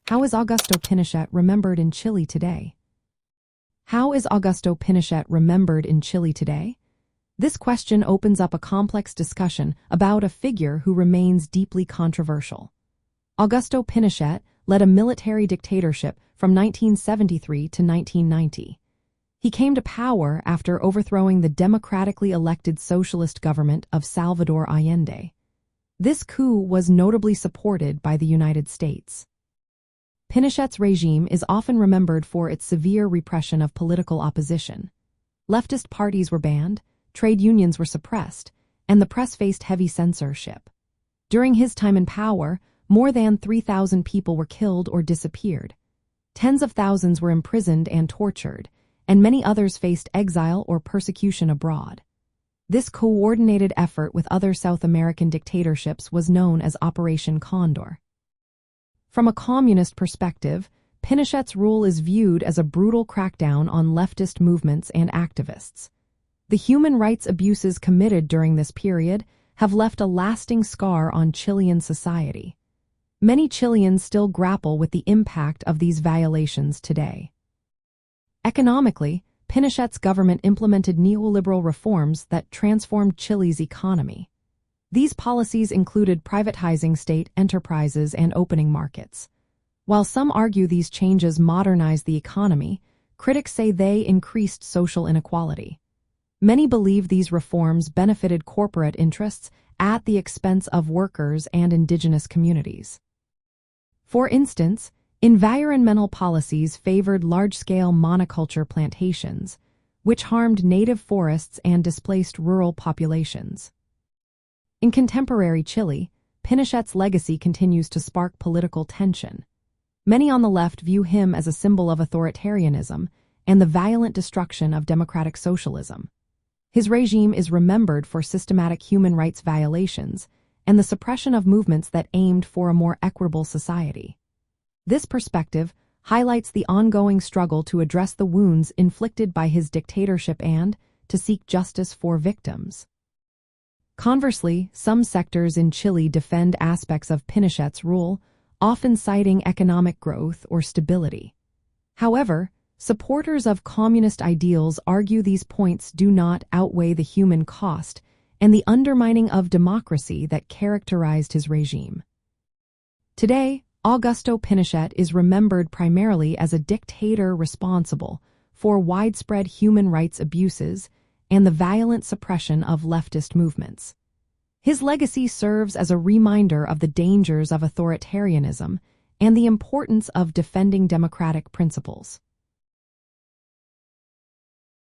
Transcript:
How is Augusto Pinochet remembered in Chile today? How is Augusto Pinochet remembered in Chile today? This question opens up a complex discussion about a figure who remains deeply controversial. Augusto Pinochet led a military dictatorship from 1973 to 1990. He came to power after overthrowing the democratically elected socialist government of Salvador Allende. This coup was notably supported by the United States. Pinochet's regime is often remembered for its severe repression of political opposition. Leftist parties were banned, trade unions were suppressed, and the press faced heavy censorship. During his time in power, more than 3,000 people were killed or disappeared. Tens of thousands were imprisoned and tortured, and many others faced exile or persecution abroad. This coordinated effort with other South American dictatorships was known as Operation Condor. From a communist perspective, Pinochet's rule is viewed as a brutal crackdown on leftist movements and activists. The human rights abuses committed during this period have left a lasting scar on Chilean society. Many Chileans still grapple with the impact of these violations today. Economically, Pinochet's government implemented neoliberal reforms that transformed Chile's economy. These policies included privatizing state enterprises and opening markets. While some argue these changes modernized the economy, critics say they increased social inequality. Many believe these reforms benefited corporate interests at the expense of workers and indigenous communities. For instance, environmental policies favored large-scale monoculture plantations, which harmed native forests and displaced rural populations. In contemporary Chile, Pinochet's legacy continues to spark political tension. Many on the left view him as a symbol of authoritarianism and the violent destruction of democratic socialism. His regime is remembered for systematic human rights violations and the suppression of movements that aimed for a more equitable society. This perspective highlights the ongoing struggle to address the wounds inflicted by his dictatorship and to seek justice for victims. Conversely, some sectors in Chile defend aspects of Pinochet's rule, often citing economic growth or stability. However, supporters of communist ideals argue these points do not outweigh the human cost and the undermining of democracy that characterized his regime. Today, Augusto Pinochet is remembered primarily as a dictator responsible for widespread human rights abuses and the violent suppression of leftist movements. His legacy serves as a reminder of the dangers of authoritarianism and the importance of defending democratic principles.